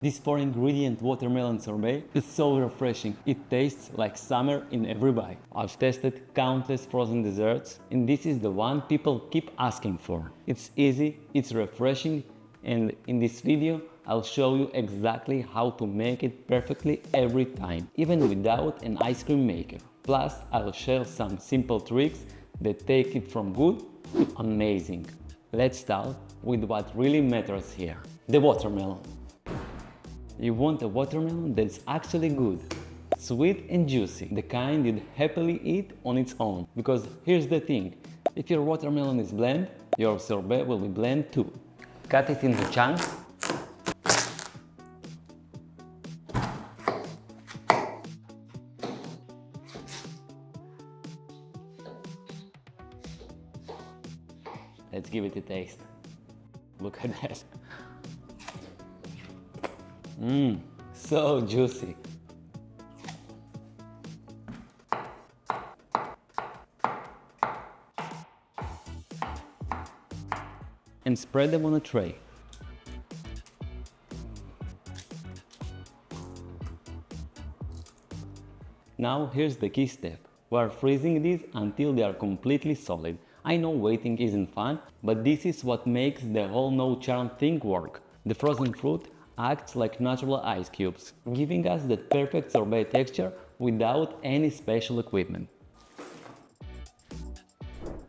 This 4-ingredient watermelon sorbet is so refreshing. It tastes like summer in every bite. I've tested countless frozen desserts, and this is the one people keep asking for. It's easy, it's refreshing, and in this video I'll show you exactly how to make it perfectly every time, even without an ice cream maker. Plus, I'll share some simple tricks that take it from good to amazing. Let's start with what really matters here: the watermelon. You want a watermelon that's actually good, sweet and juicy, the kind you'd happily eat on its own. Because here's the thing, if your watermelon is bland, your sorbet will be bland too. Cut it into chunks. Let's give it a taste. Look at that. So juicy. And spread them on a tray. Now here's the key step. We're freezing these until they are completely solid. I know waiting isn't fun, but this is what makes the whole no charm thing work. The frozen fruit acts like natural ice cubes, giving us that perfect sorbet texture without any special equipment.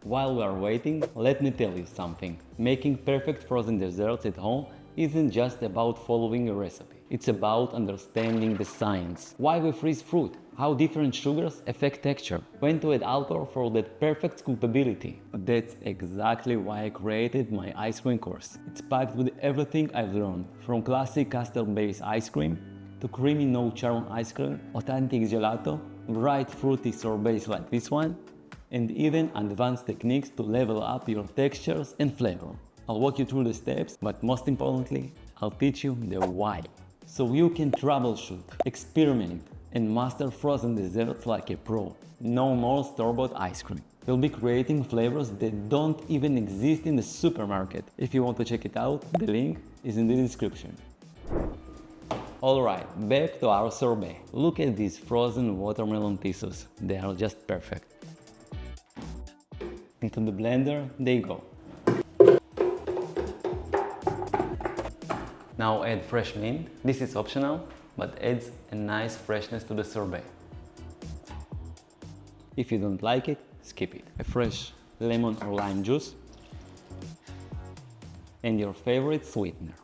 While we are waiting, let me tell you something. Making perfect frozen desserts at home isn't just about following a recipe. It's about understanding the science. Why we freeze fruit, how different sugars affect texture, when to add alcohol for that perfect scoopability. That's exactly why I created my ice cream course. It's packed with everything I've learned, from classic custard-based ice cream to creamy no-charm ice cream, authentic gelato, bright fruity sorbets like this one, and even advanced techniques to level up your textures and flavor. I'll walk you through the steps, but most importantly, I'll teach you the why. So you can troubleshoot, experiment, and master frozen desserts like a pro. No more store-bought ice cream. We'll be creating flavors that don't even exist in the supermarket. If you want to check it out, the link is in the description. Alright, back to our sorbet. Look at these frozen watermelon pieces. They are just perfect. Into the blender they go. Now add fresh mint. This is optional, but adds a nice freshness to the sorbet. If you don't like it, skip it. A fresh lemon or lime juice, and your favorite sweetener.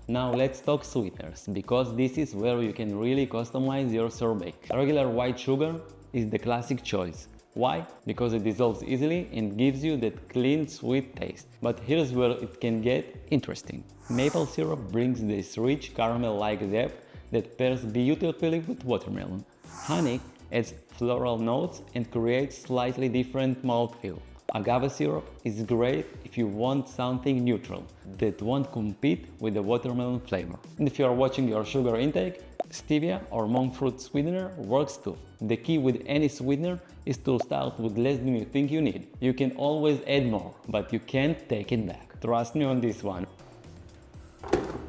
Now let's talk sweeteners, because this is where you can really customize your sorbet. Regular white sugar is the classic choice. Why? Because it dissolves easily and gives you that clean, sweet taste. But here's where it can get interesting. Maple syrup brings this rich caramel-like depth that pairs beautifully with watermelon. Honey adds floral notes and creates slightly different mouthfeel. Agave syrup is great if you want something neutral that won't compete with the watermelon flavor. And if you are watching your sugar intake, stevia or monk fruit sweetener works too. The key with any sweetener is to start with less than you think you need. You can always add more, but you can't take it back. Trust me on this one.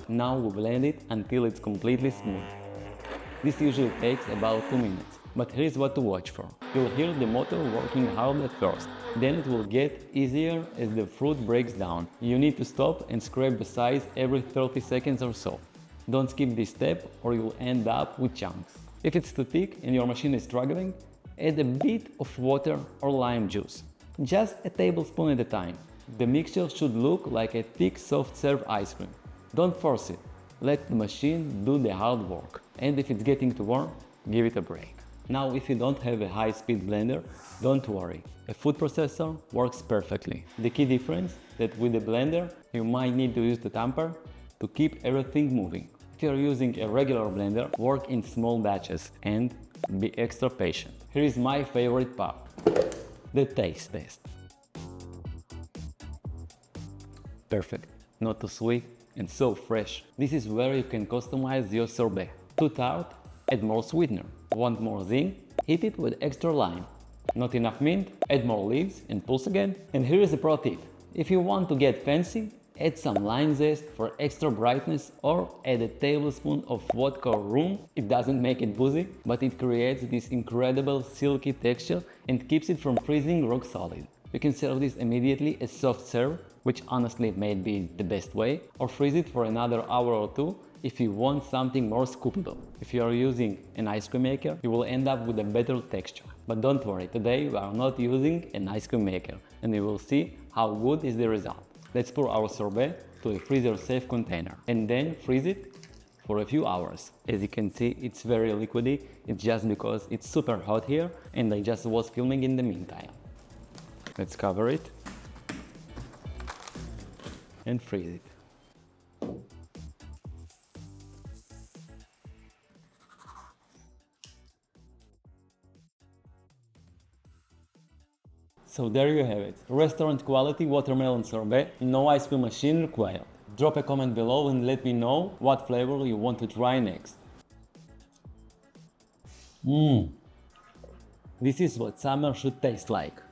Now we blend it until it's completely smooth. This usually takes about 2 minutes, but here's what to watch for. You'll hear the motor working hard at first. Then it will get easier as the fruit breaks down. You need to stop and scrape the sides every 30 seconds or so. Don't skip this step or you'll end up with chunks. If it's too thick and your machine is struggling, add a bit of water or lime juice. Just a tablespoon at a time. The mixture should look like a thick soft serve ice cream. Don't force it. Let the machine do the hard work. And if it's getting too warm, give it a break. Now if you don't have a high-speed blender, don't worry. A food processor works perfectly. The key difference is that with a blender, you might need to use the tamper to keep everything moving. If you're using a regular blender, work in small batches and be extra patient. Here is my favorite part, the taste test. Perfect, not too sweet and so fresh. This is where you can customize your sorbet. Too tart? Add more sweetener. Want more zing? Hit it with extra lime. Not enough mint? Add more leaves and pulse again. And here is a pro tip. If you want to get fancy, Add some lime zest for extra brightness or add a tablespoon of vodka or rum. It doesn't make it boozy, but it creates this incredible silky texture and keeps it from freezing rock solid. You can serve this immediately as soft serve, which honestly may be the best way, or freeze it for another hour or two if you want something more scoopable. If you are using an ice cream maker, you will end up with a better texture. But don't worry, today we are not using an ice cream maker, and you will see how good is the result. Let's pour our sorbet to a freezer-safe container and then freeze it for a few hours. As you can see, it's very liquidy. It's just because it's super hot here and I just was filming in the meantime. Let's cover it and freeze it. So there you have it, restaurant quality watermelon sorbet, no ice cream machine required. Drop a comment below and let me know what flavor you want to try next. This is what summer should taste like.